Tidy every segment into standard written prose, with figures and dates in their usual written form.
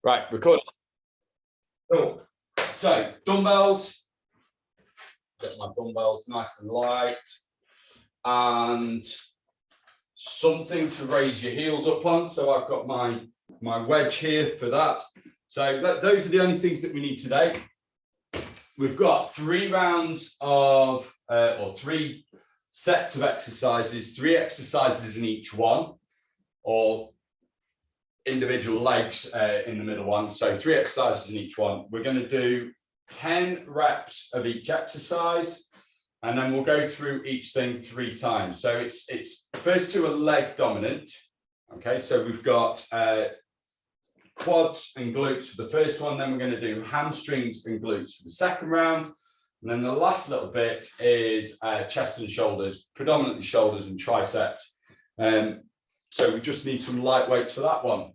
Right, recording. Cool. So, dumbbells. Get my dumbbells nice and light. And something to raise your heels up on. So I've got my wedge here for that. So those are the only things that we need today. We've got 3 rounds of, or 3 sets of exercises, 3 exercises in each one, or individual legs in the middle one. So 3 exercises in each one. We're going to do 10 reps of each exercise, and then we'll go through each thing 3 times. So it's first 2 are leg dominant. Okay, so we've got quads and glutes for the first one, then we're going to do hamstrings and glutes for the second round, and then the last little bit is chest and shoulders, predominantly shoulders and triceps. So we just need some light weights for that one.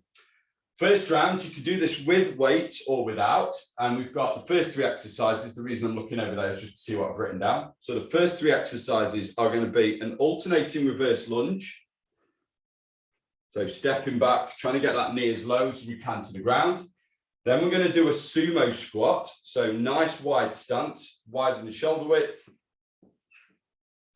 First round, you could do this with weights or without, and we've got the first 3 exercises. The reason I'm looking over there is just to see what I've written down. So the first 3 exercises are going to be an alternating reverse lunge. So stepping back, trying to get that knee as low as we can to the ground. Then we're going to do a sumo squat. So nice wide stance, widen the shoulder width,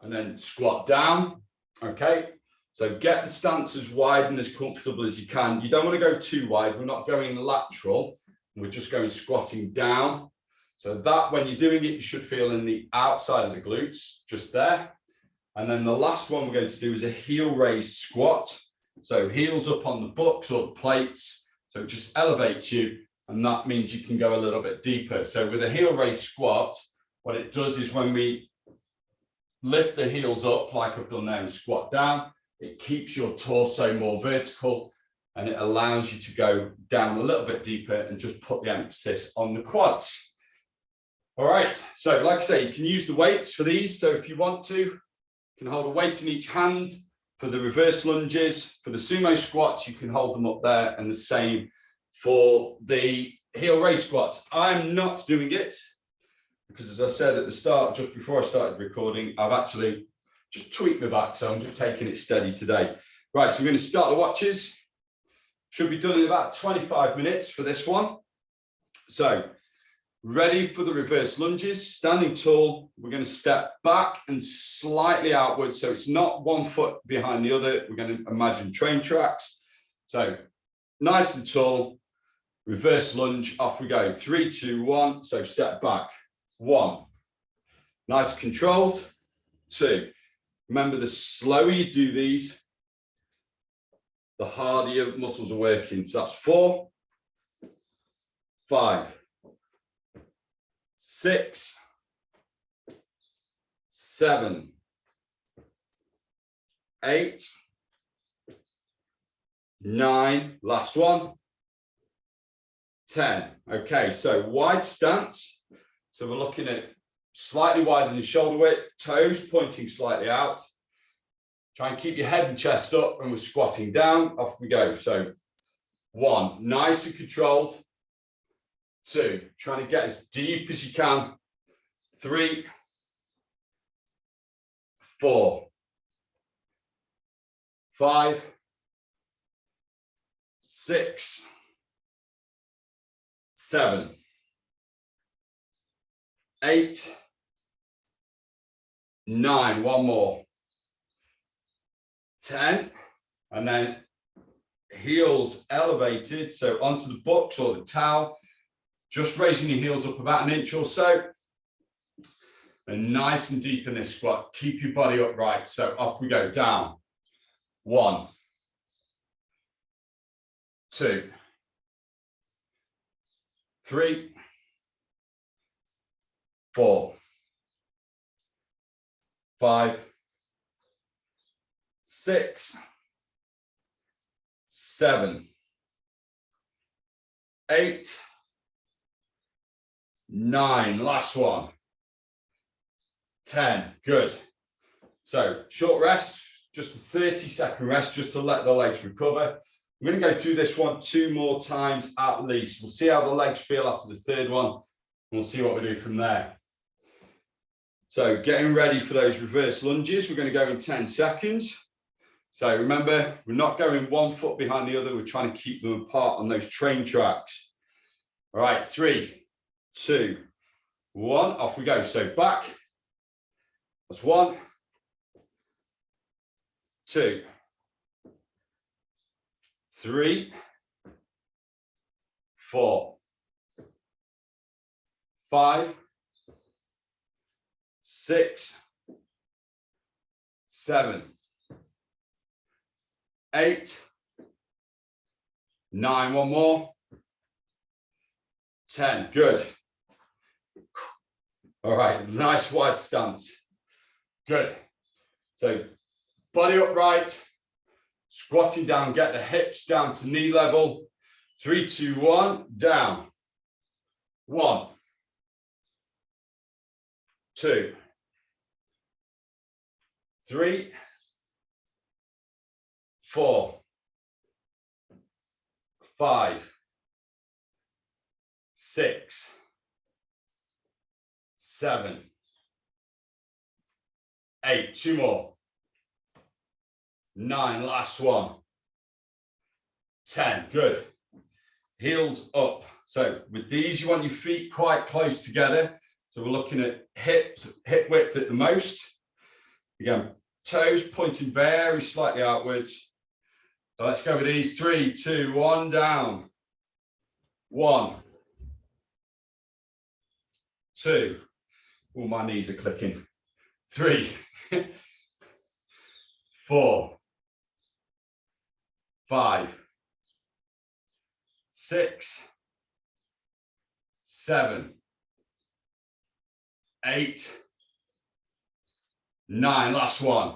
and then squat down. Okay. So get the stance as wide and as comfortable as you can. You don't want to go too wide. We're not going lateral. We're just going squatting down. So that when you're doing it, you should feel in the outside of the glutes, just there. And then the last one we're going to do is a heel raise squat. So heels up on the bucks or the plates. So it just elevates you, and that means you can go a little bit deeper. So with a heel raise squat, what it does is when we lift the heels up, like I've done there, and squat down, it keeps your torso more vertical, and it allows you to go down a little bit deeper and just put the emphasis on the quads. All right, so like I say, you can use the weights for these. So if you want to, you can hold a weight in each hand. For the reverse lunges, for the sumo squats, you can hold them up there, and the same for the heel raise squats. I'm not doing it because, as I said at the start, just before I started recording, I've actually just tweaked my back, so I'm just taking it steady today. Right, so we're going to start the watches. Should be done in about 25 minutes for this one. So ready for the reverse lunges, standing tall. We're going to step back and slightly outward. So it's not one foot behind the other. We're going to imagine train tracks. So nice and tall, reverse lunge, off we go. 3, 2, 1. So step back. 1. Nice controlled. 2. Remember, the slower you do these, the harder your muscles are working. So that's 4, 5, 6, 7, 8, 9, last one, 10. Okay, so wide stance. So we're looking at slightly widening the shoulder width, toes pointing slightly out. Try and keep your head and chest up, and we're squatting down. Off we go. So 1, nice and controlled. 2, trying to get as deep as you can. 3, 4, 5, 6, 7, 8, 9. One more. 10, and then heels elevated, so onto the bucks or the towel, just raising your heels up about 1 inch or so, and nice and deep in this squat. Keep your body upright. So off we go. Down. 1, 2, 3, 4, 5, 6, 7, 8, 9. Last one. 10. Good. So short rest, just a 30-second rest, just to let the legs recover. I'm going to go through this one 2 more times at least. We'll see how the legs feel after the 3rd one, and we'll see what we do from there. So getting ready for those reverse lunges. We're going to go in 10 seconds. So remember, we're not going one foot behind the other. We're trying to keep them apart on those train tracks. All right, 3, 2, 1, off we go. So back, that's 1, 2, 3, 4, 5, 6, 7, 8, 9, one more, 10, good. All right, nice wide stance. Good. So body upright, squatting down, get the hips down to knee level. 3, 2, 1, down. 1, 2, 3, 4, 5, 6, 7, 8, 2 more, 9, last one, 10, good. Heels up. So with these, you want your feet quite close together. So we're looking at hip width at the most. Again, toes pointing very slightly outwards. So let's go with these. 3, 2, 1, down. 1, 2. Oh, my knees are clicking. 3, 4, 5, 6, 7, 8, 9. Last one.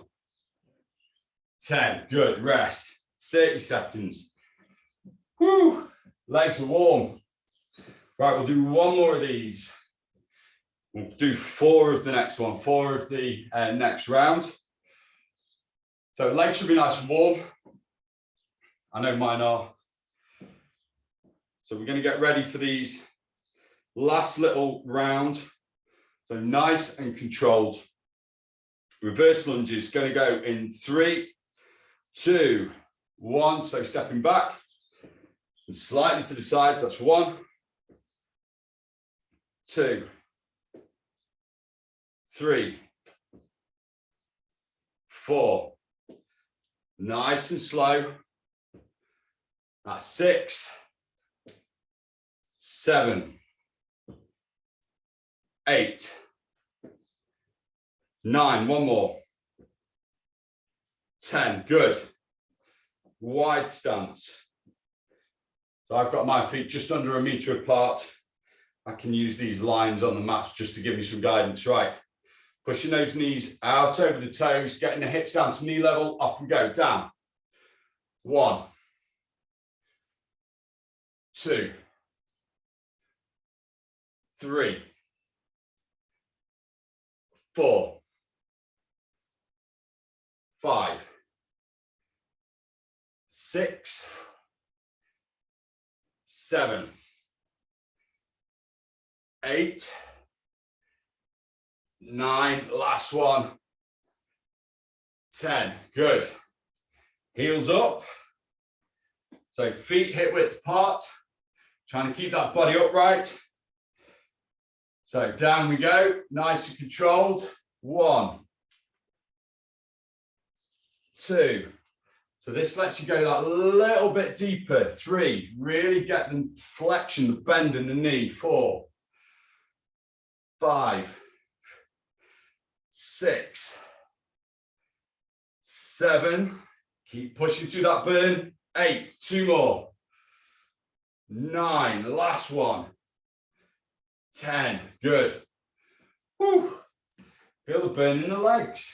10. Good. Rest. 30 seconds. Woo! Legs are warm. Right, we'll do one more of these. We'll do 4 of the next one, 4 of the next round. So legs should be nice and warm. I know mine are. So we're going to get ready for these last little round. So nice and controlled. Reverse lunges going to go in 3, 2, 1. So stepping back and slightly to the side. That's 1, 2, 3, 4. Nice and slow. That's 6, 7, 8, 9. One more. 10. Good. Wide stance. So I've got my feet just under 1 meter apart. I can use these lines on the mat just to give me some guidance. Right. Pushing those knees out over the toes, getting the hips down to knee level. Off we go. Down. 1, 2, 3, 4, 5, 6, 7, 8, 9. Last one. 10. Good. Heels up. So feet hip width apart. Trying to keep that body upright. So down we go. Nice and controlled. 1, 2. So this lets you go that little bit deeper. 3. Really get the flexion, the bend in the knee. 4, 5, 6, 7. Keep pushing through that burn. 8. 2 more. 9. Last one. 10. Good. Whew. Feel the burn in the legs.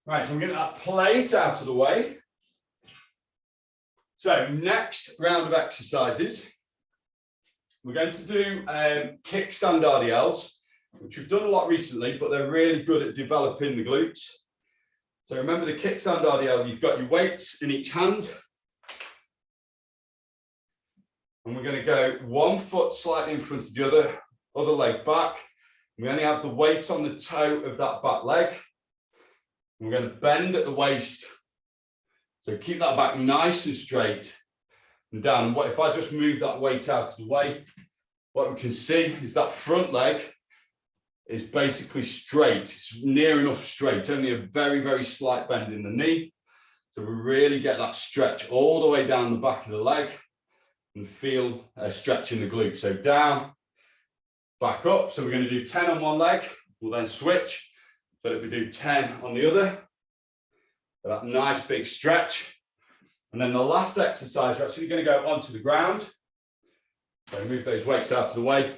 Right, so I'm getting that plate out of the way. So next round of exercises, we're going to do Kickstand RDLs, which we've done a lot recently, but they're really good at developing the glutes. So remember the Kickstand RDL, you've got your weights in each hand. And we're going to go 1 foot slightly in front of the other leg back. We only have the weight on the toe of that back leg. We're going to bend at the waist. So keep that back nice and straight and down. What if I just move that weight out of the way? What we can see is that front leg is basically straight. It's near enough straight, only a very, very slight bend in the knee. So we really get that stretch all the way down the back of the leg and feel a stretch in the glute. So down, back up. So we're going to do 10 on one leg. We'll then switch so that we do 10 on the other. So that nice big stretch. And then the last exercise, we're actually going to go onto the ground. So move those weights out of the way.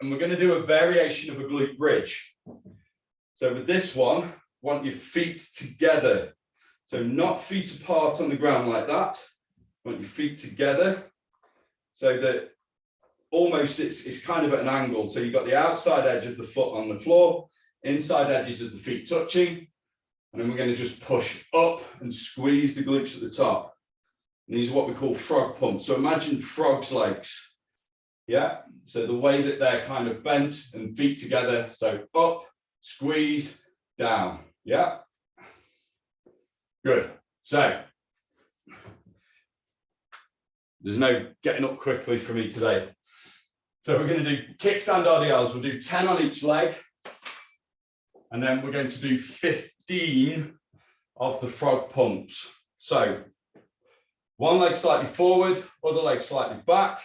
And we're going to do a variation of a glute bridge. So with this one, want your feet together. So not feet apart on the ground like that. Want your feet together so that almost it's kind of at an angle. So you've got the outside edge of the foot on the floor, inside edges of the feet touching. And then we're going to just push up and squeeze the glutes at the top. And these are what we call frog pumps. So imagine frog's legs. Yeah. So the way that they're kind of bent and feet together. So up, squeeze, down. Yeah. Good. So there's no getting up quickly for me today. So we're going to do kickstand RDLs. We'll do 10 on each leg. And then we're going to do 15 of the frog pumps. So one leg slightly forward, other leg slightly back.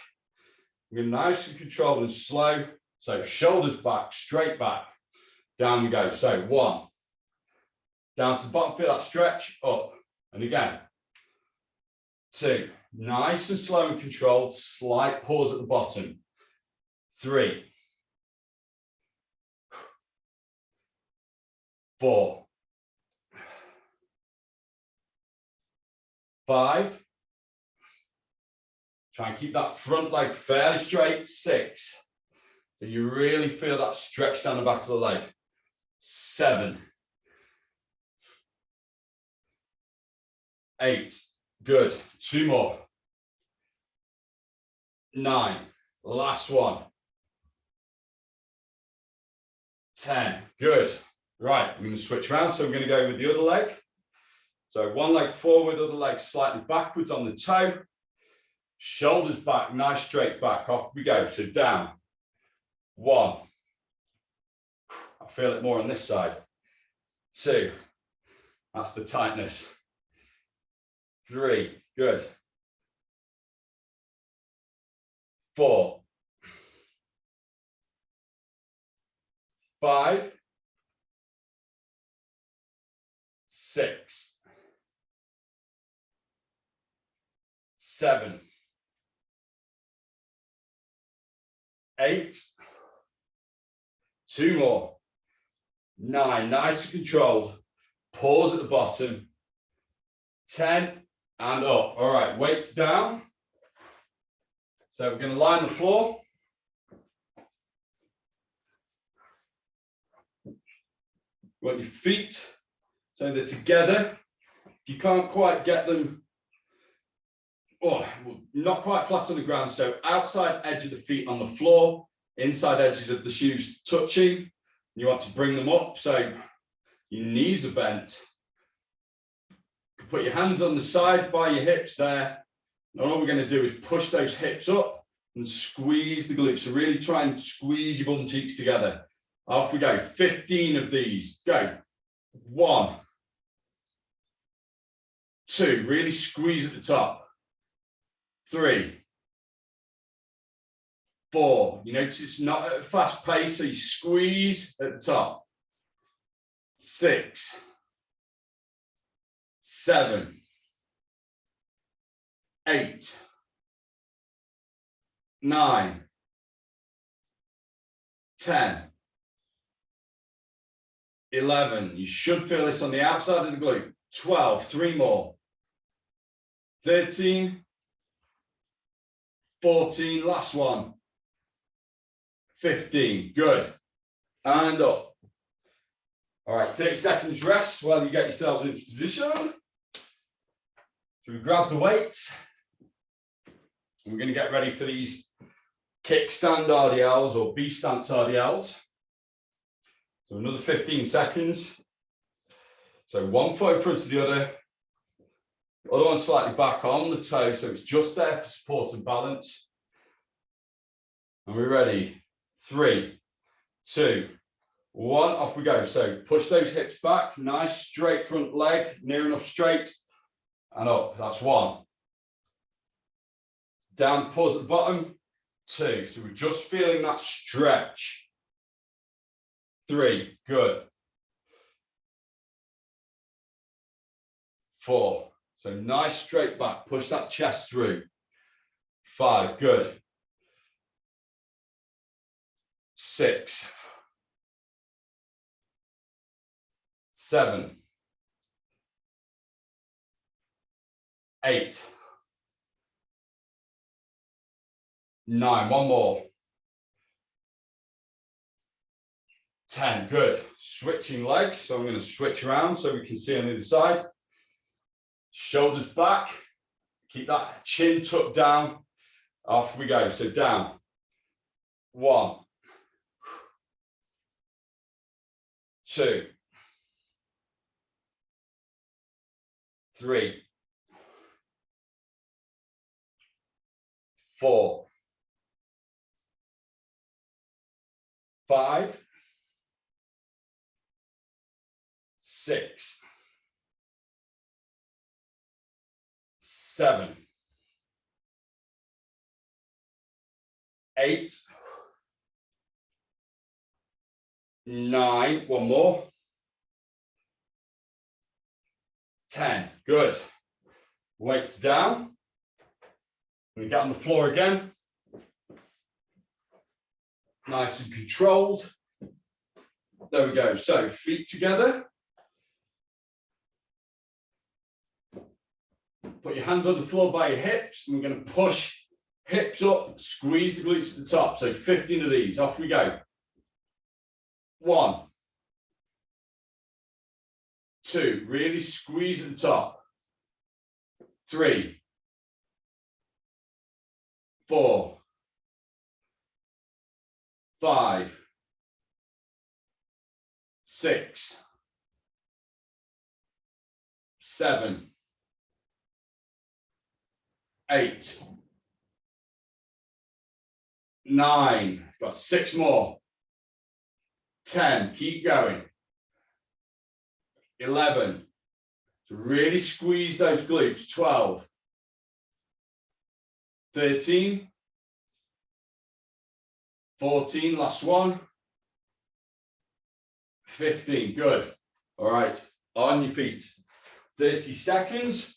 We're nice and controlled and slow. So shoulders back, straight back. Down we go. So 1. Down to the bottom, feel that stretch, up. And again. 2. Nice and slow and controlled, slight pause at the bottom. 3. 4. 5. Try and keep that front leg fairly straight. 6. So you really feel that stretch down the back of the leg. 7. 8. Good. 2 more. 9. Last one. 10. Good. Right. We're going to switch around. So we're going to go with the other leg. So one leg forward, other leg slightly backwards on the toe. Shoulders back, nice straight back. Off we go. So down. 1. I feel it more on this side. 2. That's the tightness. 3. Good. 4. 5. 6. 7. 8. 2 more. 9. Nice and controlled. Pause at the bottom. 10 and up. All right, weights down. So we're going to line the floor. You want your feet so they're together. If you can't quite get them, not quite flat on the ground, so outside edge of the feet on the floor, inside edges of the shoes touching. You want to bring them up so your knees are bent. Put your hands on the side by your hips there. And all we're going to do is push those hips up and squeeze the glutes. So really try and squeeze your bum cheeks together. Off we go. 15 of these. Go. 1. 2. Really squeeze at the top. 3. 4. You notice it's not at a fast pace, so you squeeze at the top. 6. 7. 8. 9. 10. 11. You should feel this on the outside of the glute. 12. 3 more. 13. 14. Last one. 15. Good. And up. All right, 30 seconds rest while you get yourselves into position. So we grab the weights. And we're going to get ready for these kickstand RDLs or B-stance RDLs. So another 15 seconds. So one foot in front of the other. Other one slightly back on the toe, so it's just there for support and balance. And we're ready. 3, 2, 1, off we go. So push those hips back, nice straight front leg, near enough straight, and up. That's 1. Down, pause at the bottom. 2. So we're just feeling that stretch. 3, good. 4. So nice straight back, push that chest through. 5, good. 6, 7, 8, 9, one more. 10, good. Switching legs, so I'm going to switch around so we can see on the other side. Shoulders back, keep that chin tucked down. Off we go, so down. 1, 2, 3, 4, 5, 6, 7, 8, 9, one more. 10, good. Weights down. We get on the floor again. Nice and controlled. There we go. So feet together. Put your hands on the floor by your hips. And we're going to push hips up, squeeze the glutes to the top. So 15 of these. Off we go. 1, 2, really squeeze at the top. 3, 4, 5, 6, 7, 8, 9. Got 6 more. 10, keep going. 11, so really squeeze those glutes. 12, 13, 14, last one. 15, good. All right, on your feet. 30 seconds.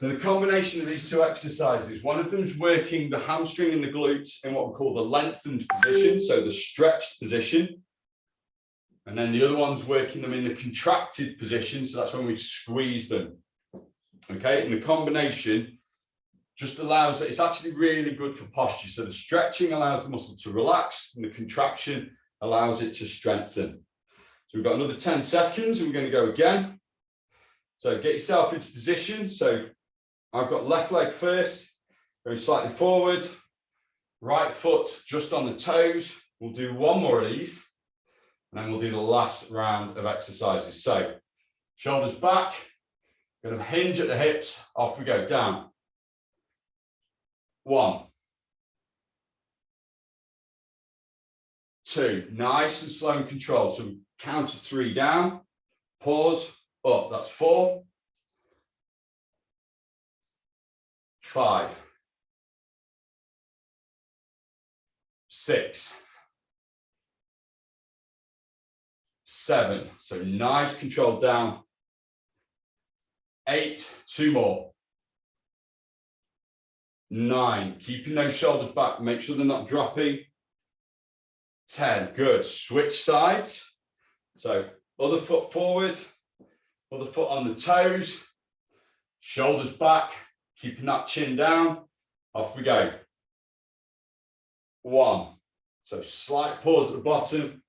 Then a combination of these two exercises. One of them is working the hamstring and the glutes in what we call the lengthened position, so the stretched position. And then the other one's working them in the contracted position, so that's when we squeeze them. Okay, and the combination just allows, it's actually really good for posture. So the stretching allows the muscle to relax, and the contraction allows it to strengthen. So we've got another 10 seconds, and we're going to go again. So get yourself into position. So I've got left leg first, go slightly forward, right foot just on the toes. We'll do one more of these, and then we'll do the last round of exercises. So shoulders back, going to hinge at the hips, off we go, down. 1, 2, nice and slow and controlled. So we count to 3 down, pause, up, that's 4, 5, 6, 7, so nice control down. 8, 2 more. 9, keeping those shoulders back, make sure they're not dropping. 10, good. Switch sides. So other foot forward, other foot on the toes, shoulders back, keeping that chin down. Off we go. 1, so slight pause at the bottom.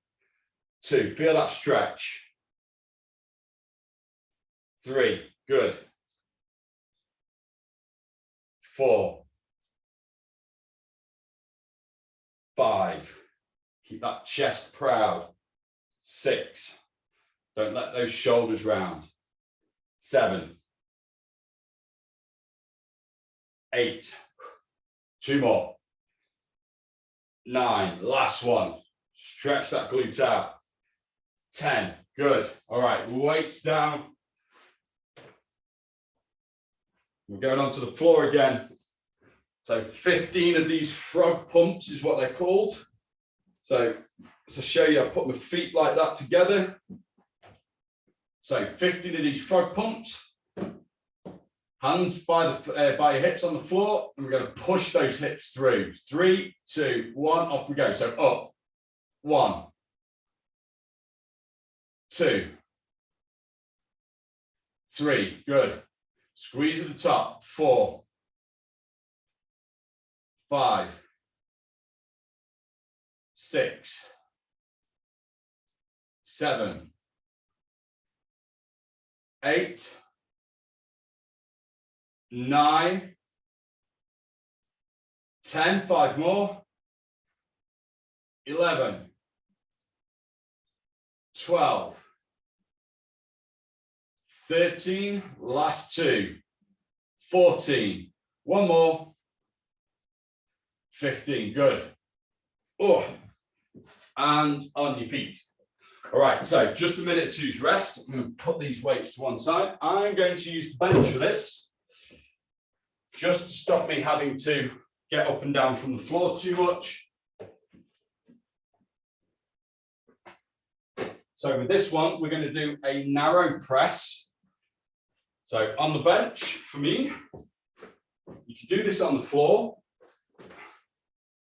2, feel that stretch. 3, good. 4, 5, keep that chest proud. 6, don't let those shoulders round. 7, 8. 2 more. 9. Last one. Stretch that glute out. 10. Good. All right. Weights down. We're going onto the floor again. So 15 of these frog pumps is what they're called. So to show you, I put my feet like that together. So 15 of these frog pumps. Hands by your hips on the floor, and we're going to push those hips through. 3, 2, 1, off we go. So up. 1, 2, 3. Good. Squeeze at the top. 4, 5, 6, 7, 8, 9, 10, 5 more, 11, 12, 13, last 2, 14, 1 more, 15, good. Oh, and on your feet. All right, so just a minute to rest. I'm going to put these weights to one side. I'm going to use the bench for this, just to stop me having to get up and down from the floor too much. So with this one, we're going to do a narrow press. So on the bench, for me, you can do this on the floor.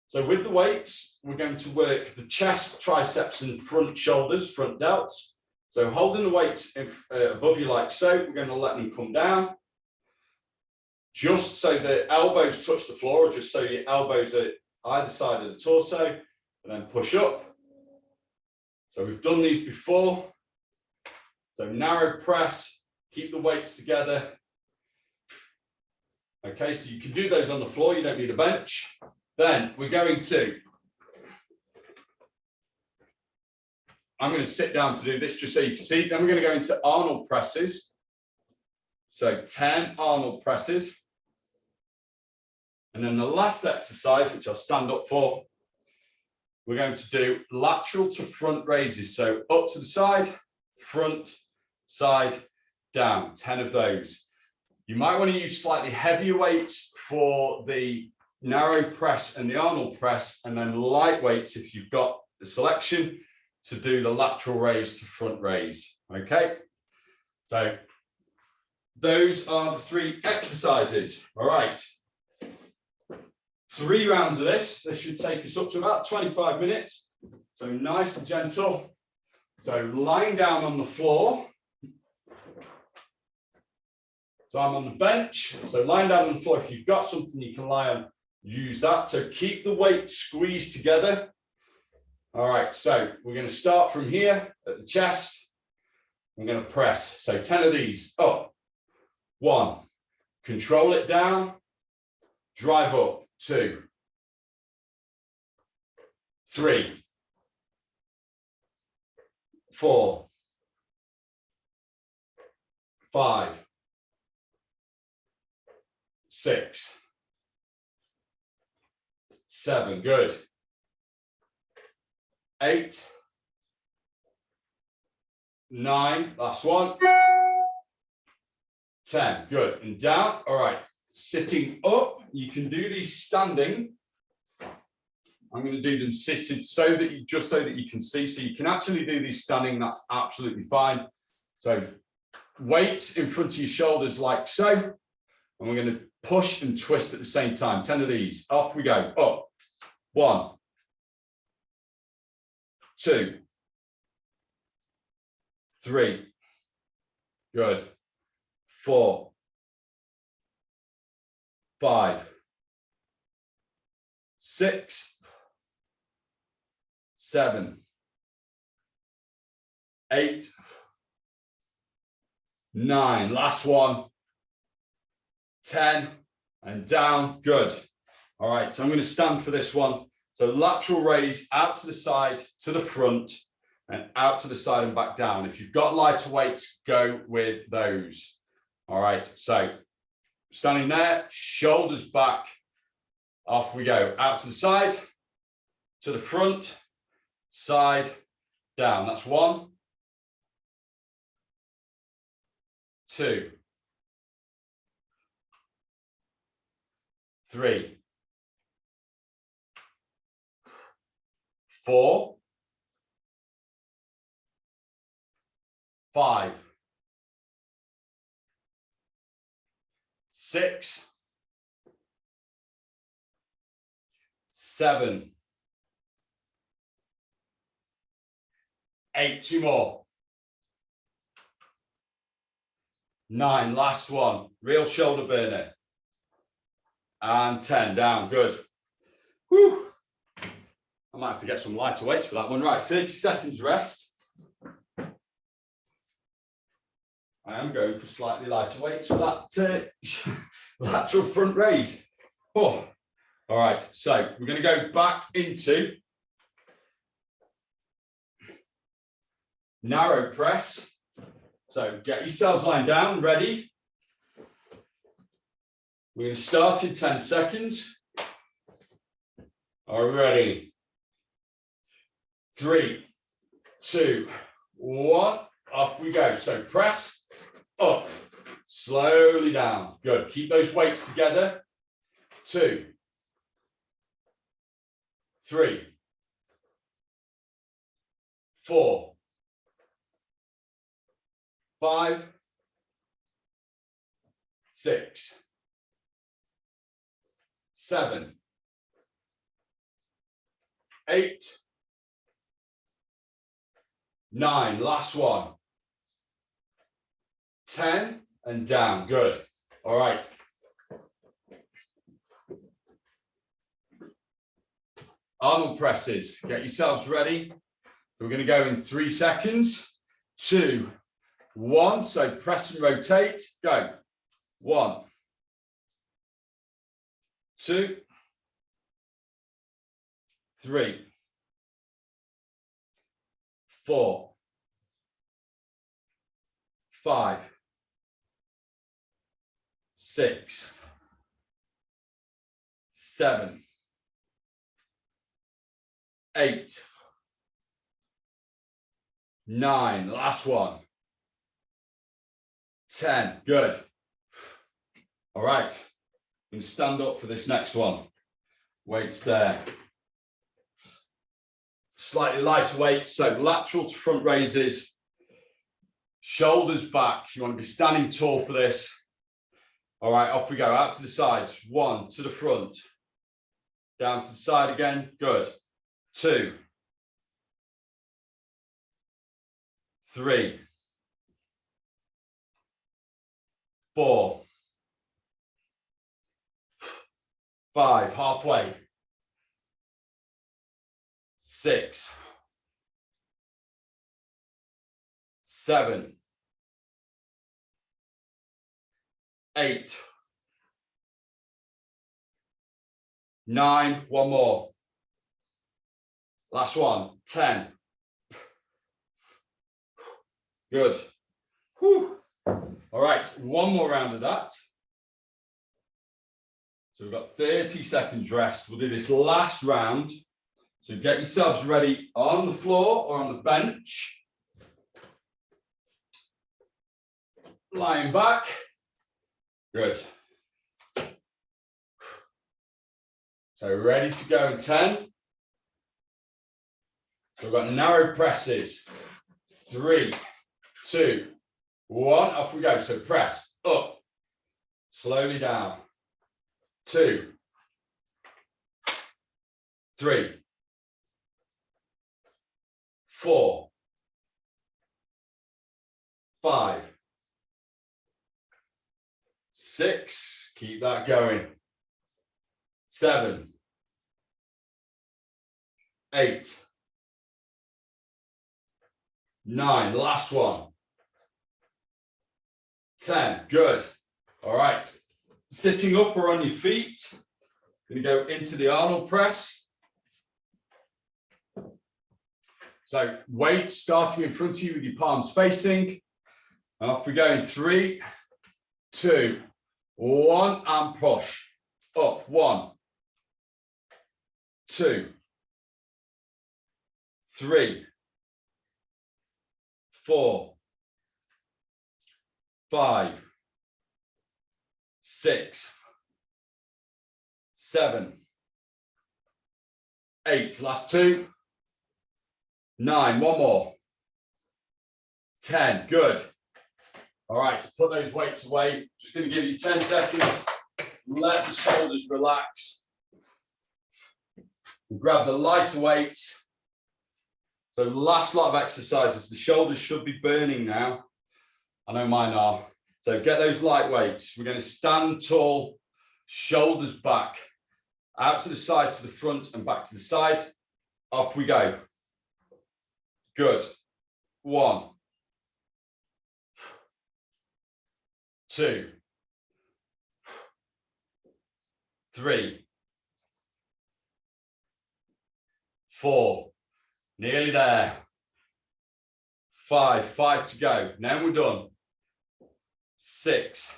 So with the weights, we're going to work the chest, triceps, and front shoulders, front delts. So holding the weights above you like so, we're going to let them come down. Just so the elbows touch the floor, or just so your elbows are either side of the torso, and then push up. So we've done these before. So narrow press, keep the weights together. Okay, so you can do those on the floor, you don't need a bench. Then we're going to, I'm going to sit down to do this just so you can see. Then we're going to go into Arnold presses. So 10 Arnold presses. And then the last exercise, which I'll stand up for, we're going to do lateral to front raises. So up to the side, front, side, down, 10 of those. You might want to use slightly heavier weights for the narrow press and the Arnold press, and then light weights if you've got the selection to do the lateral raise to front raise. Okay, so those are the 3 exercises. All right, 3 rounds of this. This should take us up to about 25 minutes. So nice and gentle. So lying down on the floor. So I'm on the bench. So lying down on the floor, if you've got something you can lie on, use that. So keep the weight squeezed together. All right, so we're going to start from here at the chest. I'm going to press. So 10 of these. Up. 1. Control it down. Drive up. 2. 3. 4. 5. 6. 7. Good. 8. 9. Last one. 10. Good. And down. All right. Sitting up. You can do these standing. I'm going to do them sitting so that you can see. So you can actually do these standing. That's absolutely fine. So weights in front of your shoulders like so. And we're going to push and twist at the same time. 10 of these. Off we go. Up. 1. 2. 3. Good. 4. 5. 6. 7. 8. 9. Last one. 10. And down. Good. All right. So I'm going to stand for this one. So lateral raise out to the side, to the front, and out to the side and back down. If you've got lighter weights, go with those. All right. So standing there, shoulders back. Off we go. Out to the side, to the front, side, down. That's 1, 2, 3, 4, 5, 6, 7, 8, 2 more. 9, last one, real shoulder burner. And 10, down, good. Whew. I might have to get some lighter weights for that one. Right, 30 seconds rest. I am going for slightly lighter weights for that lateral front raise. Oh. All right, so we're going to go back into narrow press. So get yourselves lying down, ready. We're going to start in 10 seconds. All right, ready. 3, 2, 1, off we go. So press up, slowly down. Good. Keep those weights together. 2, 3, 4, 5, 6, 7, 8, 9, last one. 10 and down. Good. All right. Arnold presses. Get yourselves ready. We're going to go in 3 seconds. 2, 1. So press and rotate. Go. 1, 2, 3, 4, 5, 6, 7, 8, 9, last one. 10, good. All right, you can stand up for this next one. Weights there. Slightly lighter weights, so lateral to front raises. Shoulders back, you want to be standing tall for this. All right, off we go, out to the sides. 1, to the front. Down to the side again, good. 2, 3, 4, 5, halfway. 6, 7, 8, 9, one more. Last one, 10. Good. Whew. All right, one more round of that. So we've got 30 seconds rest. We'll do this last round. So get yourselves ready on the floor or on the bench. Lying back. Good. So ready to go in 10. So we've got narrow presses. 3, 2, 1. Off we go. So press up. Slowly down. 2, 3, 4, 5, 6. Keep that going. 7, 8, 9. Last one. 10. Good. All right. Sitting up or on your feet. Going to go into the Arnold press. So weight starting in front of you with your palms facing. And off we go in 3, 2, 1 and push. Up. 1, 2, 3, 4, 5, 6, 7, 8. Last 2. 9. One more. 10. Good. All right, to put those weights away, just going to give you 10 seconds. Let the shoulders relax. Grab the lighter weight. So last lot of exercises. The shoulders should be burning now. I know mine are. So get those light weights. We're going to stand tall, shoulders back, out to the side, to the front, and back to the side. Off we go. Good. 1, 2, 3, 4. Nearly there. 5. 5 to go. Now we're done. 6,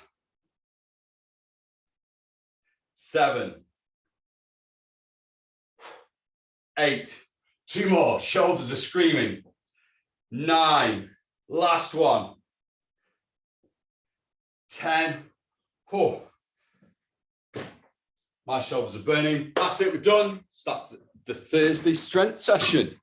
7, 8. 2 more. Shoulders are screaming. 9. Last one. 10. Oh. My shoulders are burning. That's it. We're done. So that's the Thursday strength session.